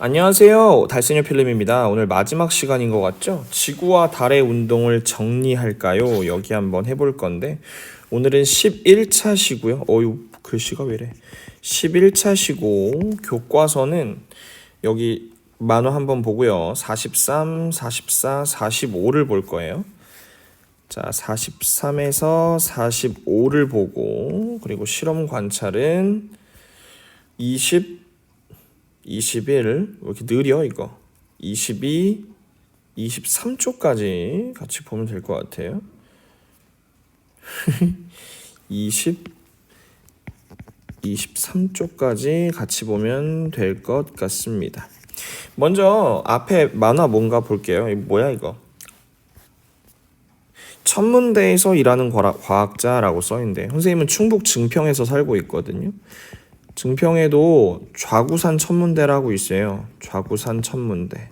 안녕하세요. 달세뇨 필름입니다. 오늘 마지막 시간인 것 같죠? 지구와 달의 운동을 정리할까요? 여기 한번 해볼 건데 오늘은 11차 시고요. 어유 글씨가 왜래? 11차 시고 교과서는 여기 만화 한번 보고요. 43, 44, 45를 볼 거예요. 자, 43에서 45를 보고 그리고 실험 관찰은 21, 왜 이렇게 느려 이거 22, 23초까지 같이 보면 될 것 같아요. 23초까지 같이 보면 될 것 같습니다. 먼저 앞에 만화 뭔가 볼게요. 이거 뭐야 이거? 천문대에서 일하는 과학자라고 써있는데 선생님은 충북 증평에서 살고 있거든요. 증평에도 좌구산 천문대라고 있어요. 좌구산 천문대.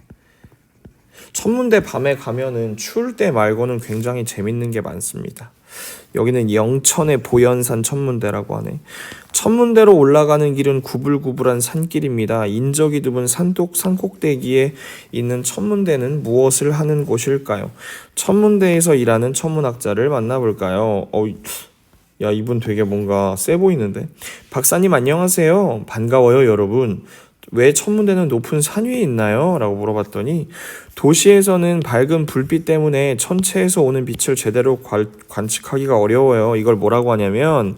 천문대 밤에 가면은 추울 때 말고는 굉장히 재밌는 게 많습니다. 여기는 영천의 보현산 천문대라고 하네. 천문대로 올라가는 길은 구불구불한 산길입니다. 인적이 드문 산꼭대기에 있는 천문대는 무엇을 하는 곳일까요? 천문대에서 일하는 천문학자를 만나볼까요? 야, 이분 되게 뭔가 세 보이는데. 박사님 안녕하세요. 반가워요, 여러분. 왜 천문대는 높은 산 위에 있나요? 라고 물어봤더니 도시에서는 밝은 불빛 때문에 천체에서 오는 빛을 제대로 관측하기가 어려워요. 이걸 뭐라고 하냐면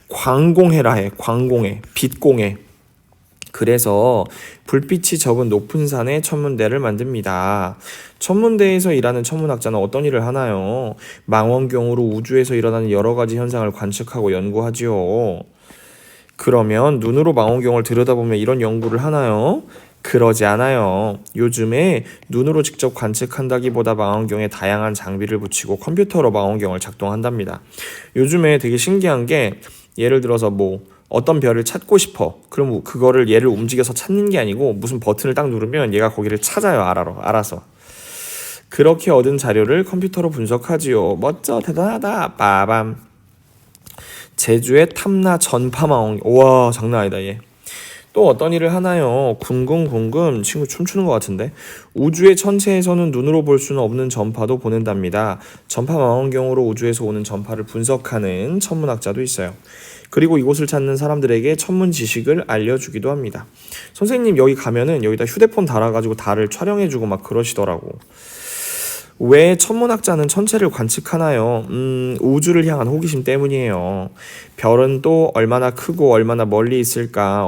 광공해라 해. 광공해. 빛공해. 그래서 불빛이 적은 높은 산에 천문대를 만듭니다. 천문대에서 일하는 천문학자는 어떤 일을 하나요? 망원경으로 우주에서 일어나는 여러 가지 현상을 관측하고 연구하지요. 그러면 눈으로 망원경을 들여다보면 이런 연구를 하나요? 그러지 않아요. 요즘에 눈으로 직접 관측한다기보다 망원경에 다양한 장비를 붙이고 컴퓨터로 망원경을 작동한답니다. 요즘에 되게 신기한 게 예를 들어서 어떤 별을 찾고 싶어. 그럼 그거를 얘를 움직여서 찾는 게 아니고 무슨 버튼을 딱 누르면 얘가 거기를 찾아요. 알아서. 그렇게 얻은 자료를 컴퓨터로 분석하지요. 멋져. 대단하다. 빠밤. 제주의 탐나 전파망원. 우와, 장난 아니다 얘. 또 어떤 일을 하나요? 궁금. 친구 춤추는 것 같은데. 우주의 천체에서는 눈으로 볼 수는 없는 전파도 보낸답니다. 전파망원경으로 우주에서 오는 전파를 분석하는 천문학자도 있어요. 그리고 이곳을 찾는 사람들에게 천문 지식을 알려주기도 합니다. 선생님 여기 가면은 여기다 휴대폰 달아가지고 달을 촬영해주고 막 그러시더라고. 왜 천문학자는 천체를 관측하나요? 우주를 향한 호기심 때문이에요. 별은 또 얼마나 크고 얼마나 멀리 있을까?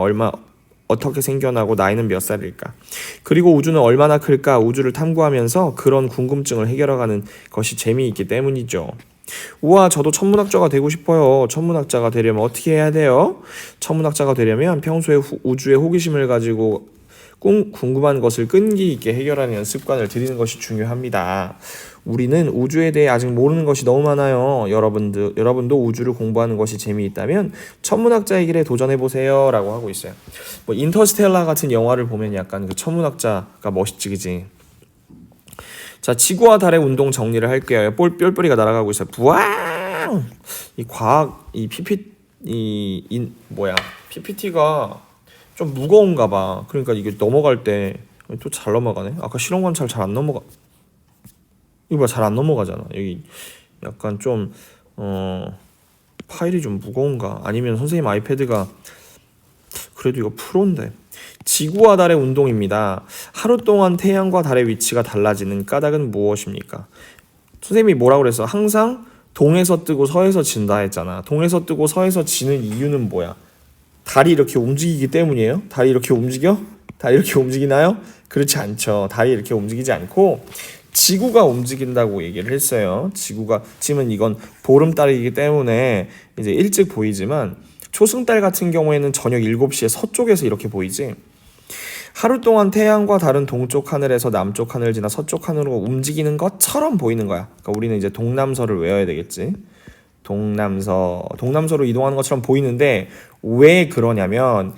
어떻게 생겨나고 나이는 몇 살일까? 그리고 우주는 얼마나 클까? 우주를 탐구하면서 그런 궁금증을 해결하는 것이 재미있기 때문이죠. 우와, 저도 천문학자가 되고 싶어요. 천문학자가 되려면 어떻게 해야 돼요? 천문학자가 되려면 평소에 우주에 호기심을 가지고 궁금한 것을 끈기 있게 해결하는 습관을 들이는 것이 중요합니다. 우리는 우주에 대해 아직 모르는 것이 너무 많아요. 여러분도 우주를 공부하는 것이 재미있다면 천문학자의 길에 도전해보세요. 라고 하고 있어요. 인터스텔라 같은 영화를 보면 약간 그 천문학자가 멋있지, 그지? 자, 지구와 달의 운동 정리를 할게요. 뿅뿅이가 날아가고 있어요. 부앙! PPT가 좀 무거운가 봐. 그러니까 이게 넘어갈 때 또 잘 넘어가네. 아까 실험 관찰 잘 안 넘어가. 이거 봐, 잘 안 넘어가잖아. 여기 약간 좀 파일이 좀 무거운가? 아니면 선생님 아이패드가 그래도 이거 프로인데. 지구와 달의 운동입니다. 하루 동안 태양과 달의 위치가 달라지는 까닭은 무엇입니까? 선생님이 뭐라고 그랬어? 항상 동에서 뜨고 서에서 진다 했잖아. 동에서 뜨고 서에서 지는 이유는 뭐야? 달이 이렇게 움직이기 때문이에요? 달이 이렇게 움직여? 달이 이렇게 움직이나요? 그렇지 않죠. 달이 이렇게 움직이지 않고 지구가 움직인다고 얘기를 했어요. 지금은 이건 보름달이기 때문에 이제 일찍 보이지만 초승달 같은 경우에는 저녁 7시에 서쪽에서 이렇게 보이지. 하루 동안 태양과 달은 동쪽 하늘에서 남쪽 하늘을 지나 서쪽 하늘로 움직이는 것처럼 보이는 거야. 그러니까 우리는 이제 동남서를 외워야 되겠지. 동남서로 이동하는 것처럼 보이는데 왜 그러냐면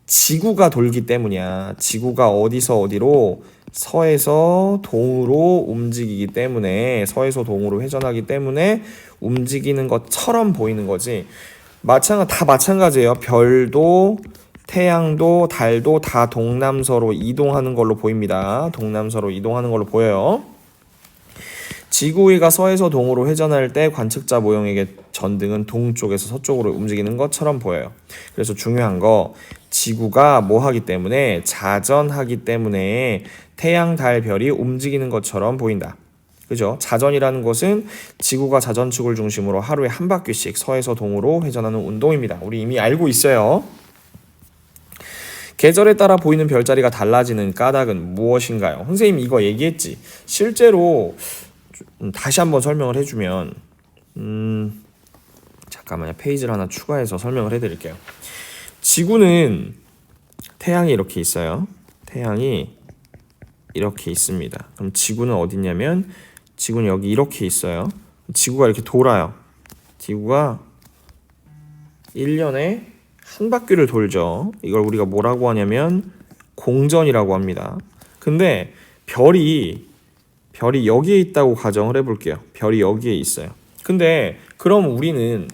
지구가 돌기 때문이야. 지구가 어디서 어디로 서에서 동으로 움직이기 때문에 서에서 동으로 회전하기 때문에 움직이는 것처럼 보이는 거지. 다 마찬가지예요. 별도 태양도 달도 다 동남서로 이동하는 걸로 보입니다. 동남서로 이동하는 걸로 보여요. 지구위가 서에서 동으로 회전할 때 관측자 모형에게 전등은 동쪽에서 서쪽으로 움직이는 것처럼 보여요. 그래서 중요한 거, 지구가 뭐 하기 때문에? 자전하기 때문에 태양, 달, 별이 움직이는 것처럼 보인다. 그죠? 자전이라는 것은 지구가 자전축을 중심으로 하루에 한 바퀴씩 서에서 동으로 회전하는 운동입니다. 우리 이미 알고 있어요. 계절에 따라 보이는 별자리가 달라지는 까닭은 무엇인가요? 선생님 이거 얘기했지. 실제로 다시 한번 설명을 해주면 잠깐만요. 페이지를 하나 추가해서 설명을 해드릴게요. 지구는 태양이 이렇게 있어요. 태양이 이렇게 있습니다. 그럼 지구는 어디 있냐면 지구는 여기 이렇게 있어요. 지구가 이렇게 돌아요. 지구가 1년에 한 바퀴를 돌죠. 이걸 우리가 뭐라고 하냐면 공전이라고 합니다. 근데 별이 여기에 있다고 가정을 해볼게요. 별이 여기에 있어요. 근데 그럼 우리는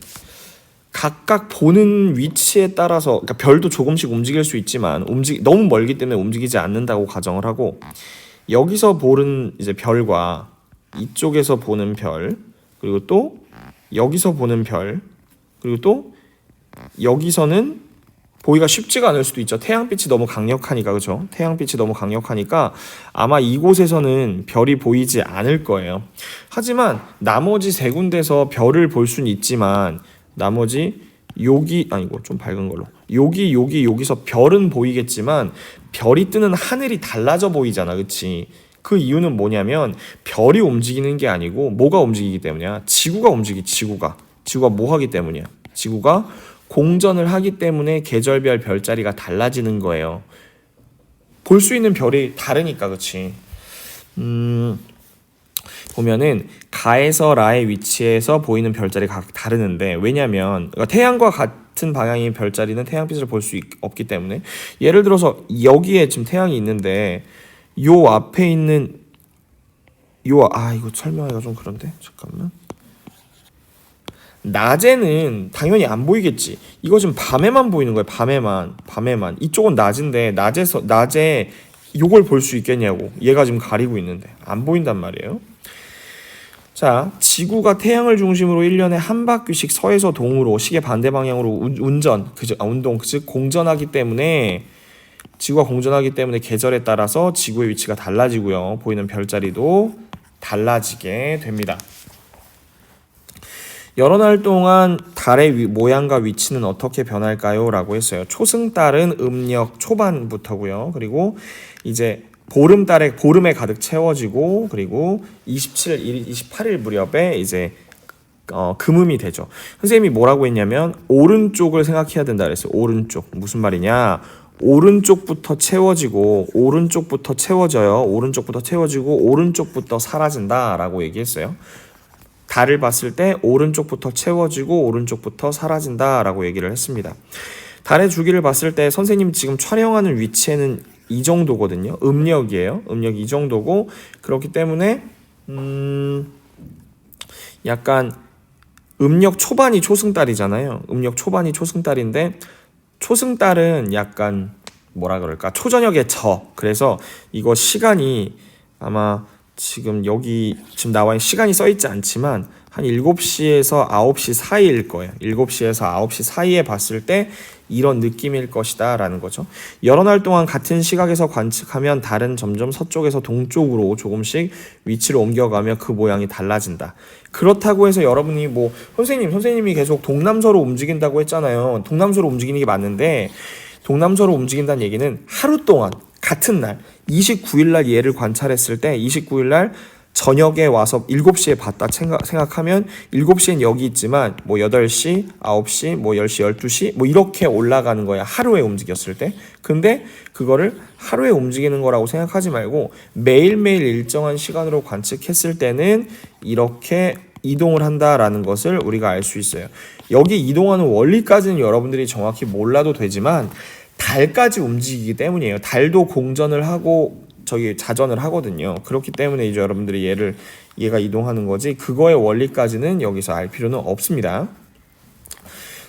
각각 보는 위치에 따라서, 그러니까 별도 조금씩 움직일 수 있지만 너무 멀기 때문에 움직이지 않는다고 가정을 하고, 여기서 보는 이제 별과 이쪽에서 보는 별, 그리고 또 여기서 보는 별, 그리고 또 여기서는 보기가 쉽지가 않을 수도 있죠. 태양빛이 너무 강력하니까. 그죠? 태양빛이 너무 강력하니까 아마 이곳에서는 별이 보이지 않을 거예요. 하지만 나머지 세 군데서 별을 볼 수는 있지만 나머지 아니고 좀 밝은 걸로 여기서 별은 보이겠지만 별이 뜨는 하늘이 달라져 보이잖아. 그치? 그 이유는 뭐냐면 별이 움직이는 게 아니고 뭐가 움직이기 때문이야? 지구가 뭐 하기 때문이야? 지구가 공전을 하기 때문에 계절별 별자리가 달라지는 거예요. 볼 수 있는 별이 다르니까. 그치? 보면은 가에서 라의 위치에서 보이는 별자리가 각각 다르는데, 왜냐면 그러니까 태양과 같은 방향의 별자리는 태양빛을 볼 수 없기 때문에, 예를 들어서 여기에 지금 태양이 있는데 요 앞에 있는 이거 설명하기가 좀 그런데 잠깐만. 낮에는 당연히 안 보이겠지. 이거 지금 밤에만 보이는 거예요. 밤에만. 이쪽은 낮인데 낮에 이걸 볼 수 있겠냐고. 얘가 지금 가리고 있는데 안 보인단 말이에요. 자, 지구가 태양을 중심으로 1년에 한 바퀴씩 서에서 동으로 시계 반대 방향으로 즉 공전하기 때문에, 지구가 공전하기 때문에 계절에 따라서 지구의 위치가 달라지고요. 보이는 별자리도 달라지게 됩니다. 여러 날 동안 달의 모양과 위치는 어떻게 변할까요? 라고 했어요. 초승달은 음력 초반부터고요. 그리고 이제 보름에 가득 채워지고, 그리고 27일, 28일 무렵에 이제 금음이 되죠. 선생님이 뭐라고 했냐면 오른쪽을 생각해야 된다 그랬어요. 오른쪽. 무슨 말이냐? 오른쪽부터 채워져요. 오른쪽부터 채워지고 오른쪽부터 사라진다라고 얘기했어요. 달을 봤을 때 오른쪽부터 채워지고 오른쪽부터 사라진다라고 얘기를 했습니다. 달의 주기를 봤을 때 선생님 지금 촬영하는 위치에는 이 정도거든요. 음력이에요. 음력이 이 정도고, 그렇기 때문에 약간 음력 초반이 초승달이잖아요. 음력 초반이 초승달인데, 초승달은 약간 뭐라 그럴까? 초저녁에 그래서 이거 시간이 아마 지금 나와 있는 시간이 써 있지 않지만 한 7시에서 9시 사이일 거예요. 7시에서 9시 사이에 봤을 때 이런 느낌일 것이다 라는 거죠. 여러 날 동안 같은 시각에서 관측하면 달은 점점 서쪽에서 동쪽으로 조금씩 위치를 옮겨가며 그 모양이 달라진다. 그렇다고 해서 여러분이 선생님이 계속 동남서로 움직인다고 했잖아요. 동남서로 움직이는 게 맞는데, 동남서로 움직인다는 얘기는 하루 동안 같은 날 29일 날 얘를 관찰했을 때 29일 날 저녁에 와서 7시에 봤다 생각하면 7시엔 여기 있지만 8시, 9시, 10시, 12시 이렇게 올라가는 거야. 하루에 움직였을 때. 근데 그거를 하루에 움직이는 거라고 생각하지 말고 매일매일 일정한 시간으로 관측했을 때는 이렇게 이동을 한다라는 것을 우리가 알 수 있어요. 여기 이동하는 원리까지는 여러분들이 정확히 몰라도 되지만 달까지 움직이기 때문이에요. 달도 공전을 하고 자전을 하거든요. 그렇기 때문에 이제 여러분들이 얘가 이동하는 거지, 그거의 원리까지는 여기서 알 필요는 없습니다.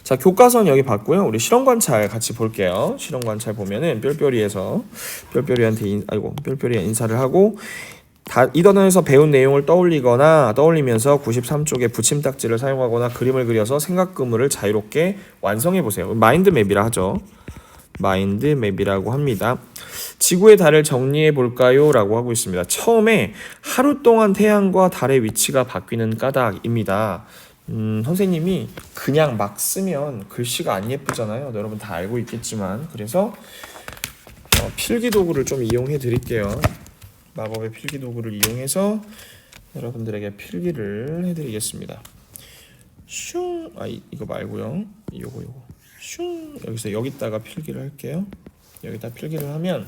자, 교과선 여기 봤고요. 우리 실험 관찰 같이 볼게요. 실험 관찰 보면은 뿅뿅이한테 인사를 하고 이 단원에서 배운 내용을 떠올리면서 93쪽에 붙임딱지를 사용하거나 그림을 그려서 생각구물을 자유롭게 완성해 보세요. 마인드맵이라 하죠. 마인드맵이라고 합니다. 지구의 달을 정리해 볼까요? 라고 하고 있습니다. 처음에 하루 동안 태양과 달의 위치가 바뀌는 까닭입니다. 선생님이 그냥 막 쓰면 글씨가 안 예쁘잖아요. 여러분 다 알고 있겠지만, 그래서 필기 도구를 좀 이용해 드릴게요. 마법의 필기 도구를 이용해서 여러분들에게 필기를 해드리겠습니다. 슝! 이거 말고요. 요거 슝! 여기다가 필기를 할게요. 여기다 필기를 하면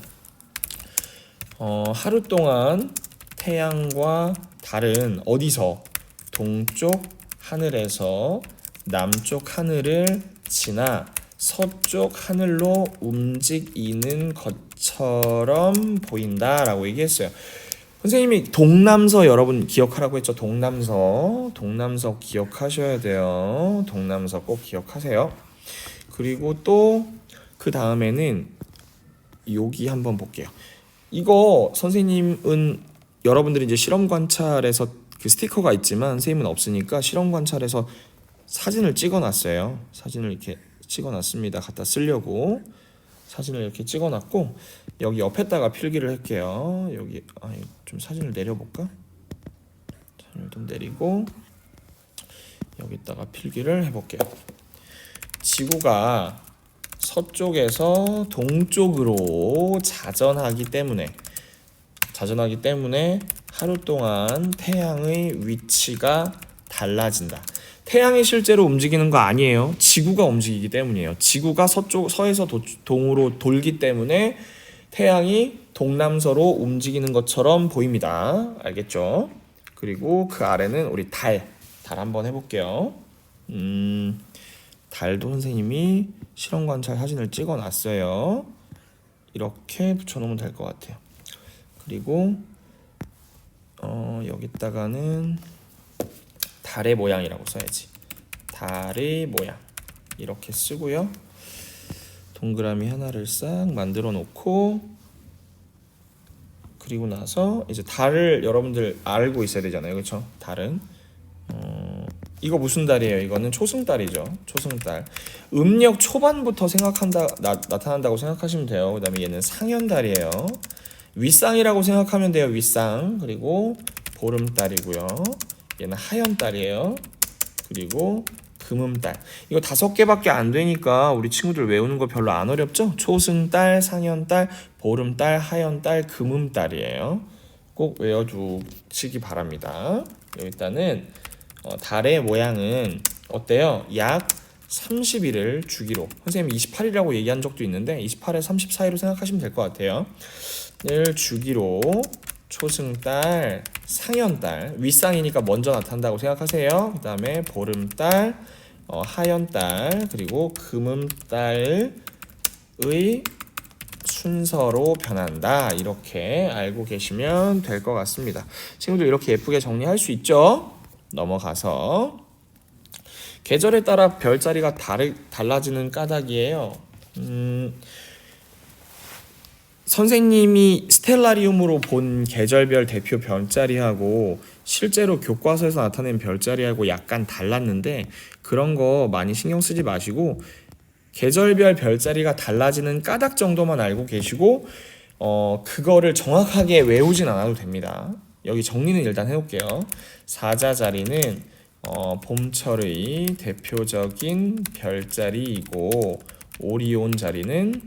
하루 동안 태양과 달은 어디서 동쪽 하늘에서 남쪽 하늘을 지나 서쪽 하늘로 움직이는 것처럼 보인다라고 얘기했어요. 선생님이 동남서 여러분 기억하라고 했죠. 동남서 기억하셔야 돼요. 동남서 꼭 기억하세요. 그리고 또 그 다음에는 여기 한번 볼게요. 이거 선생님은 여러분들이 이제 실험 관찰에서 그 스티커가 있지만 선생님은 없으니까 실험 관찰에서 사진을 찍어놨어요. 사진을 이렇게 찍어놨습니다. 갖다 쓰려고 사진을 이렇게 찍어놨고 여기 옆에다가 필기를 할게요. 여기 좀 사진을 내려볼까? 사진을 좀 내리고 여기다가 필기를 해볼게요. 지구가 서쪽에서 동쪽으로 자전하기 때문에 하루 동안 태양의 위치가 달라진다. 태양이 실제로 움직이는 거 아니에요. 지구가 움직이기 때문이에요. 지구가 서에서 동으로 돌기 때문에 태양이 동남서로 움직이는 것처럼 보입니다. 알겠죠? 그리고 그 아래는 우리 달 한번 해볼게요. 달도 선생님이 실험 관찰 사진을 찍어 놨어요. 이렇게 붙여놓으면 될 것 같아요. 그리고 여기다가는 달의 모양이라고 써야지. 달의 모양 이렇게 쓰고요. 동그라미 하나를 싹 만들어 놓고 그리고 나서 이제 달을 여러분들 알고 있어야 되잖아요. 그렇죠? 달은 이거 무슨 달이에요? 이거는 초승달이죠. 초승달. 음력 초반부터 나타난다고 생각하시면 돼요. 그 다음에 얘는 상현달이에요. 윗상이라고 생각하면 돼요. 윗상. 그리고 보름달이고요. 얘는 하현달이에요. 그리고 금음달. 이거 5개밖에 안 되니까 우리 친구들 외우는 거 별로 안 어렵죠? 초승달, 상현달, 보름달, 하현달, 금음달이에요. 꼭 외워두시기 바랍니다. 일단은 달의 모양은 어때요? 약 30일을 주기로. 선생님이 28이라고 얘기한 적도 있는데 28에 30 사이로 생각하시면 될 것 같아요. 를 주기로 초승달, 상현달, 윗상이니까 먼저 나타난다고 생각하세요. 그 다음에 보름달, 하현달, 그리고 금음달의 순서로 변한다. 이렇게 알고 계시면 될 것 같습니다. 친구들 이렇게 예쁘게 정리할 수 있죠? 넘어가서 계절에 따라 별자리가 달라지는 까닭이에요. 선생님이 스텔라리움으로 본 계절별 대표 별자리하고 실제로 교과서에서 나타낸 별자리하고 약간 달랐는데 그런 거 많이 신경 쓰지 마시고 계절별 별자리가 달라지는 까닭 정도만 알고 계시고 그거를 정확하게 외우진 않아도 됩니다. 여기 정리는 일단 해볼게요. 사자자리는 봄철의 대표적인 별자리이고 오리온 자리는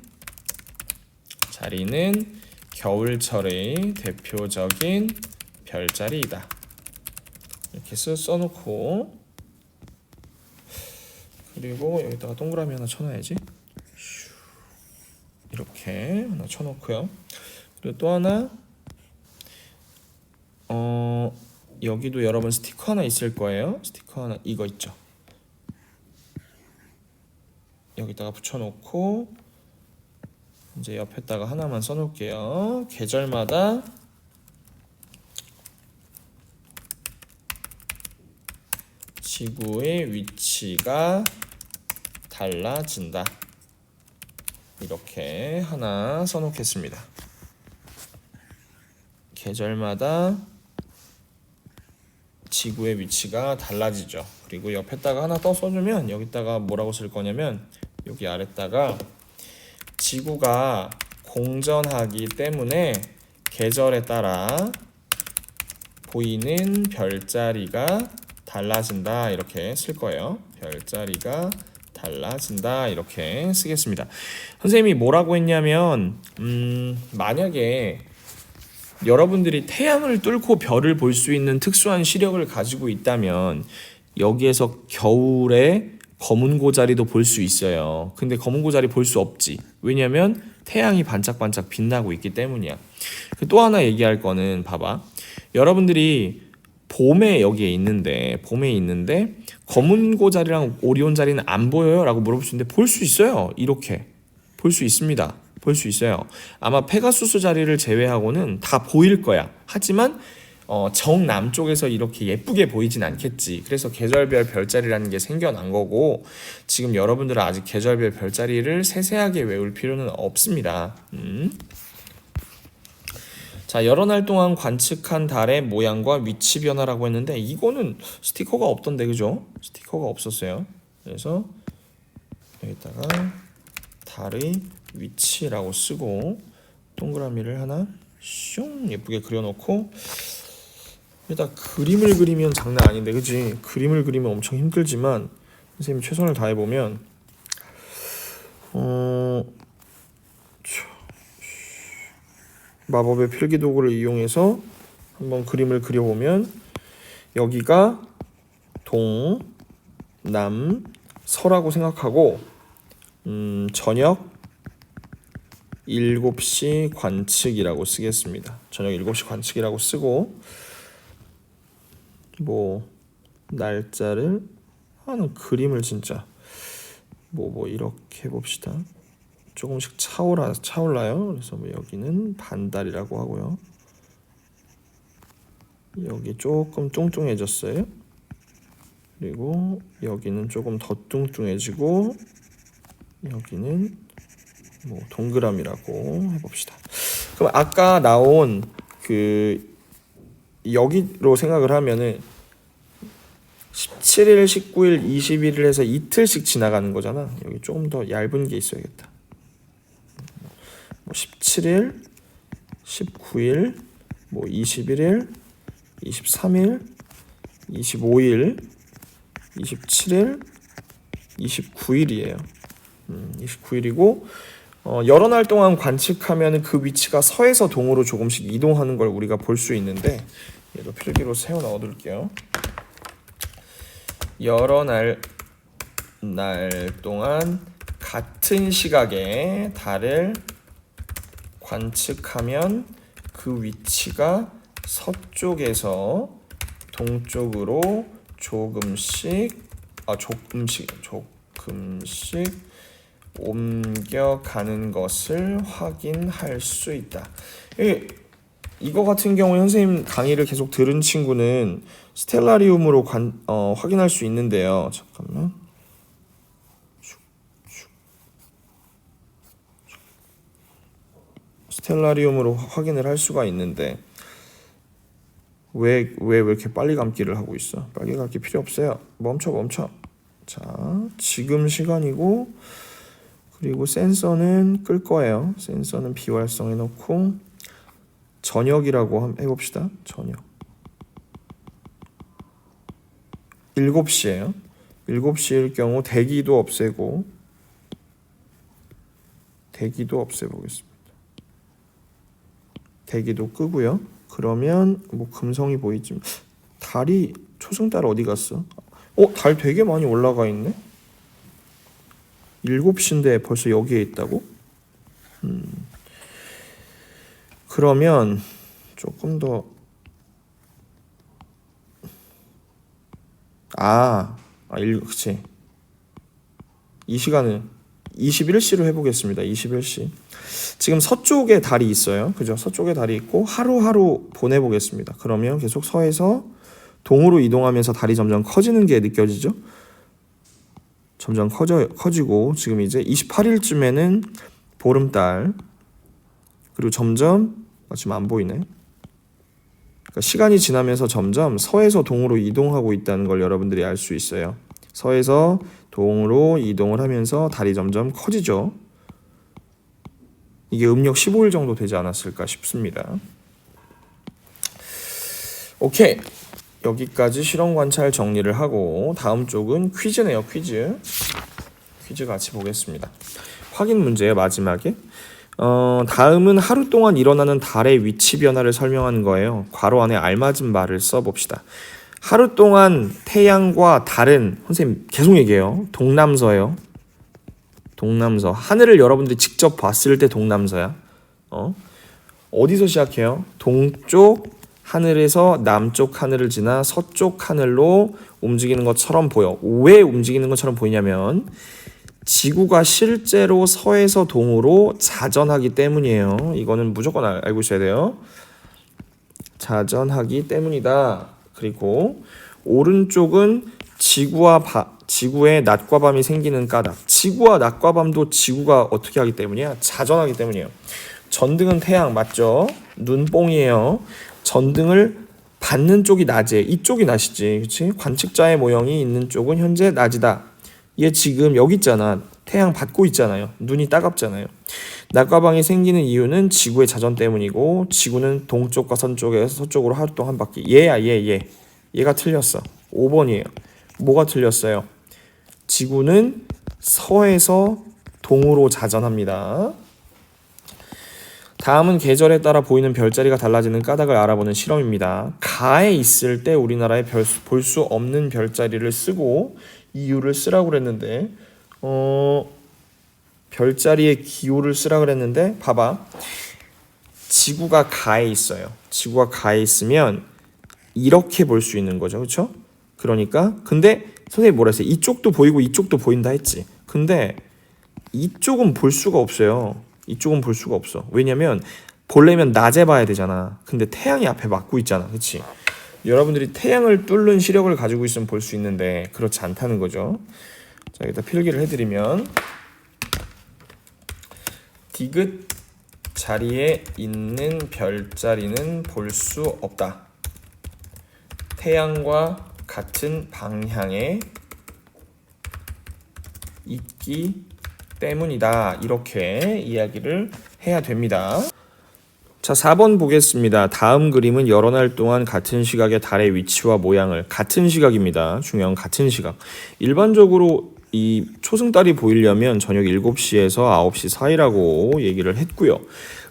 겨울철의 대표적인 별자리이다. 이렇게 써놓고 그리고 여기다가 동그라미 하나 쳐놔야지. 이렇게 하나 쳐놓고요. 그리고 또 하나 여기도 여러분 스티커 하나 있을 거예요. 스티커 하나 이거 있죠. 여기다가 붙여놓고 이제 옆에다가 하나만 써놓을게요. 계절마다 지구의 위치가 달라진다. 이렇게 하나 써놓겠습니다. 계절마다 지구의 위치가 달라지죠. 그리고 옆에다가 하나 더 써주면 여기다가 뭐라고 쓸 거냐면 여기 아래다가 지구가 공전하기 때문에 계절에 따라 보이는 별자리가 달라진다 이렇게 쓸 거예요. 별자리가 달라진다 이렇게 쓰겠습니다. 선생님이 뭐라고 했냐면 만약에 여러분들이 태양을 뚫고 별을 볼 수 있는 특수한 시력을 가지고 있다면 여기에서 겨울에 검은 고자리도 볼 수 있어요. 근데 검은 고자리 볼 수 없지. 왜냐면 태양이 반짝반짝 빛나고 있기 때문이야. 또 하나 얘기할 거는 봐봐. 여러분들이 봄에 있는데 검은 고자리랑 오리온 자리는 안 보여요? 라고 물어볼 수 있는데 볼 수 있어요. 이렇게 볼 수 있습니다. 볼 수 있어요. 아마 페가수스 자리를 제외하고는 다 보일 거야. 하지만 정남쪽에서 이렇게 예쁘게 보이진 않겠지. 그래서 계절별 별자리라는 게 생겨난 거고 지금 여러분들은 아직 계절별 별자리를 세세하게 외울 필요는 없습니다. 자, 여러 날 동안 관측한 달의 모양과 위치 변화라고 했는데 이거는 스티커가 없던데 그죠? 스티커가 없었어요. 그래서 여기다가 달의 위치라고 쓰고 동그라미를 하나 슝 예쁘게 그려놓고 일단 그림을 그리면 장난 아닌데 그치? 그림을 그리면 엄청 힘들지만 선생님이 최선을 다해보면 마법의 필기도구를 이용해서 한번 그림을 그려보면 여기가 동, 남, 서라고 생각하고 저녁 7시 관측이라고 쓰겠습니다. 저녁 7시 관측이라고 쓰고 뭐 날짜를 하는 그림을 진짜 뭐 이렇게 해봅시다. 조금씩 차올라요. 그래서 뭐 여기는 반달이라고 하고요. 여기 조금 뚱뚱해졌어요. 그리고 여기는 조금 더 뚱뚱해지고 여기는 뭐 동그라미라고 해봅시다. 그럼 아까 나온 여기로 생각을 하면은 17일, 19일, 21일 해서 이틀씩 지나가는 거잖아. 여기 조금 더 얇은 게 있어야겠다. 17일, 19일, 21일, 23일, 25일, 27일, 29일이에요. 29일이고 여러 날 동안 관측하면 그 위치가 서에서 동으로 조금씩 이동하는 걸 우리가 볼 수 있는데 얘도 필기로 세워 넣어둘게요. 여러 날 동안 같은 시각에 달을 관측하면 그 위치가 서쪽에서 동쪽으로 조금씩 옮겨가는 것을 확인할 수 있다. 이거 같은 경우에 선생님 강의를 계속 들은 친구는 스텔라리움으로 확인할 수 있는데요. 잠깐만. 스텔라리움으로 확인을 할 수가 있는데 왜 이렇게 빨리 감기를 하고 있어? 빨리 감기 필요 없어요. 멈춰. 자, 지금 시간이고 그리고 센서는 끌 거예요. 센서는 비활성해 놓고 저녁이라고 해봅시다. 저녁 7시예요. 7시일 경우 대기도 없애보겠습니다. 대기도 끄고요. 그러면 뭐 금성이 보이지. 달이 초승달 어디 갔어? 달 되게 많이 올라가 있네. 7시인데 벌써 여기에 있다고? 그러면 조금 더 그치. 이 시간은 21시로 해보겠습니다. 21시. 지금 서쪽에 달이 있어요. 그죠? 서쪽에 달이 있고 하루하루 보내보겠습니다. 그러면 계속 서에서 동으로 이동하면서 달이 점점 커지는 게 느껴지죠? 점점 커지고 지금 이제 28일쯤에는 보름달, 그리고 점점 지금 안 보이네. 그러니까 시간이 지나면서 점점 서에서 동으로 이동하고 있다는 걸 여러분들이 알 수 있어요. 서에서 동으로 이동을 하면서 달이 점점 커지죠. 이게 음력 15일 정도 되지 않았을까 싶습니다. 오케이, 여기까지 실험 관찰 정리를 하고 다음 쪽은 퀴즈네요. 퀴즈 같이 보겠습니다. 확인 문제의 마지막에 다음은 하루 동안 일어나는 달의 위치 변화를 설명하는 거예요. 괄호 안에 알맞은 말을 써봅시다. 하루 동안 태양과 달은, 선생님 계속 얘기해요, 동남서예요. 동남서. 하늘을 여러분들이 직접 봤을 때 동남서야. 어디서 시작해요? 동쪽 하늘에서 남쪽 하늘을 지나 서쪽 하늘로 움직이는 것처럼 보여. 왜 움직이는 것처럼 보이냐면 지구가 실제로 서에서 동으로 자전하기 때문이에요. 이거는 무조건 알고 있어야 돼요. 자전하기 때문이다. 그리고 오른쪽은 지구의 낮과 밤이 생기는 까닭. 지구와 낮과 밤도 지구가 어떻게 하기 때문이야? 자전하기 때문이에요. 전등은 태양 맞죠? 눈뽕이에요. 전등을 받는 쪽이 낮에, 이쪽이 낮이지, 그렇지? 관측자의 모형이 있는 쪽은 현재 낮이다. 얘 지금 여기 있잖아. 태양 받고 있잖아요. 눈이 따갑잖아요. 낮과 밤이 생기는 이유는 지구의 자전 때문이고, 지구는 동쪽과 서쪽에서 서쪽으로 하루 동안 한 바퀴. 얘가 틀렸어. 5번이에요. 뭐가 틀렸어요? 지구는 서에서 동으로 자전합니다. 다음은 계절에 따라 보이는 별자리가 달라지는 까닭을 알아보는 실험입니다. 가에 있을 때 우리나라에 볼 수 없는 별자리를 쓰고 이유를 쓰라고 그랬는데 별자리의 기호를 쓰라고 그랬는데 봐봐. 지구가 가에 있어요. 지구가 가에 있으면 이렇게 볼 수 있는 거죠. 그렇죠? 그러니까 근데 선생님이 뭐라 했어요? 이쪽도 보이고 이쪽도 보인다 했지. 근데 이쪽은 볼 수가 없어요. 이쪽은 볼 수가 없어. 왜냐면 보려면 낮에 봐야 되잖아. 근데 태양이 앞에 막고 있잖아. 그치? 여러분들이 태양을 뚫는 시력을 가지고 있으면 볼 수 있는데 그렇지 않다는 거죠. 자, 여기다 필기를 해드리면 디귿 자리에 있는 별자리는 볼 수 없다. 태양과 같은 방향에 있기 때문이다. 이렇게 이야기를 해야 됩니다. 자, 4번 보겠습니다. 다음 그림은 여러 날 동안 같은 시각의 달의 위치와 모양을, 같은 시각입니다. 중요한 같은 시각. 일반적으로 이 초승달이 보이려면 저녁 7시에서 9시 사이라고 얘기를 했고요.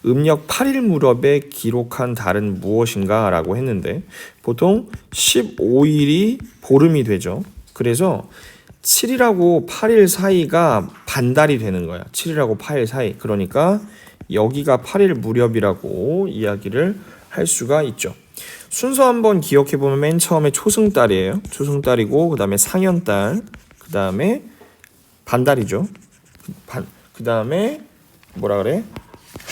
음력 8일 무렵에 기록한 달은 무엇인가 라고 했는데 보통 15일이 보름이 되죠. 그래서 7일하고 8일 사이가 반달이 되는 거야. 7일하고 8일 사이. 그러니까 여기가 8일 무렵이라고 이야기를 할 수가 있죠. 순서 한번 기억해보면 맨 처음에 초승달이에요. 초승달이고 그 다음에 상현달, 그 다음에 반달이죠. 그 다음에 뭐라 그래?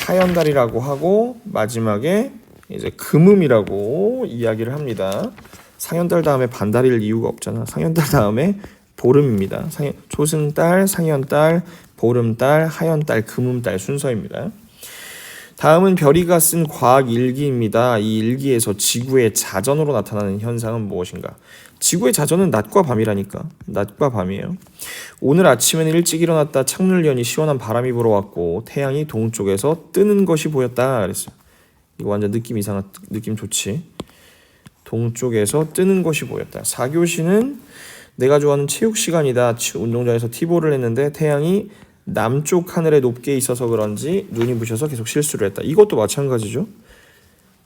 하현달이라고 하고 마지막에 이제 금음이라고 이야기를 합니다. 상현달 다음에 반달일 이유가 없잖아. 상현달 다음에 보름입니다. 초승달, 상현달, 보름달, 하현달, 금음달 순서입니다. 다음은 별이가 쓴 과학 일기입니다. 이 일기에서 지구의 자전으로 나타나는 현상은 무엇인가? 지구의 자전은 낮과 밤이라니까. 낮과 밤이에요. 오늘 아침에는 일찍 일어났다 창문을 여니 시원한 바람이 불어왔고 태양이 동쪽에서 뜨는 것이 보였다 그랬어요. 이거 완전 느낌 좋지. 동쪽에서 뜨는 것이 보였다. 4교시는 내가 좋아하는 체육 시간이다. 운동장에서 티볼을 했는데 태양이 남쪽 하늘에 높게 있어서 그런지 눈이 부셔서 계속 실수를 했다. 이것도 마찬가지죠.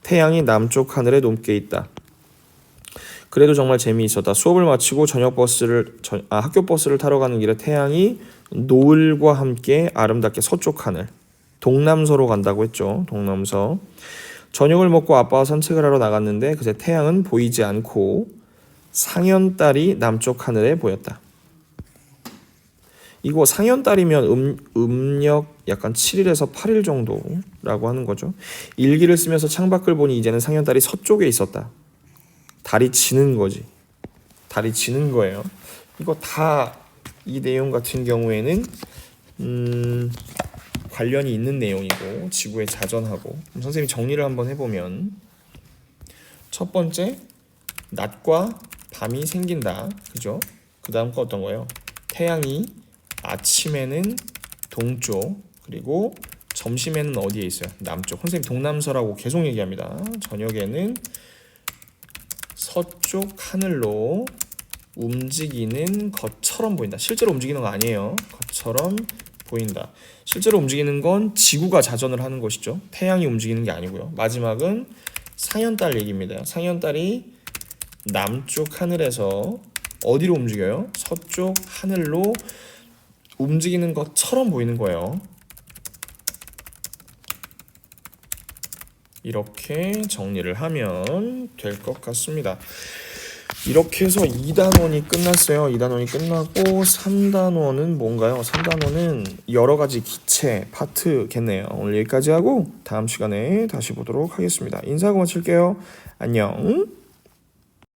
태양이 남쪽 하늘에 높게 있다. 그래도 정말 재미있었다. 수업을 마치고 학교 버스를 타러 가는 길에 태양이 노을과 함께 아름답게 서쪽 하늘, 동남서로 간다고 했죠. 동남서. 저녁을 먹고 아빠와 산책을 하러 나갔는데 그새 태양은 보이지 않고 상현달이 남쪽 하늘에 보였다. 이거 상현달이면 음력 약간 7일에서 8일 정도라고 하는 거죠. 일기를 쓰면서 창밖을 보니 이제는 상현달이 서쪽에 있었다. 달이 지는 거지. 달이 지는 거예요. 이거 다 이 내용 같은 경우에는 관련이 있는 내용이고 지구의 자전하고 선생님이 정리를 한번 해보면 첫 번째 낮과 밤이 생긴다. 그죠? 그 다음 거 어떤 거예요? 태양이 아침에는 동쪽 그리고 점심에는 어디에 있어요? 남쪽. 선생님 동남서라고 계속 얘기합니다. 저녁에는 서쪽 하늘로 움직이는 것처럼 보인다. 실제로 움직이는 거 아니에요. 것처럼 보인다. 실제로 움직이는 건 지구가 자전을 하는 것이죠. 태양이 움직이는 게 아니고요. 마지막은 상현달 얘기입니다. 상현달이 남쪽 하늘에서 어디로 움직여요? 서쪽 하늘로 움직이는 것처럼 보이는 거예요. 이렇게 정리를 하면 될 것 같습니다. 이렇게 해서 2단원이 끝났어요. 2단원이 끝나고 3단원은 뭔가요? 3단원은 여러 가지 기체, 파트겠네요. 오늘 여기까지 하고 다음 시간에 다시 보도록 하겠습니다. 인사하고 마칠게요. 안녕.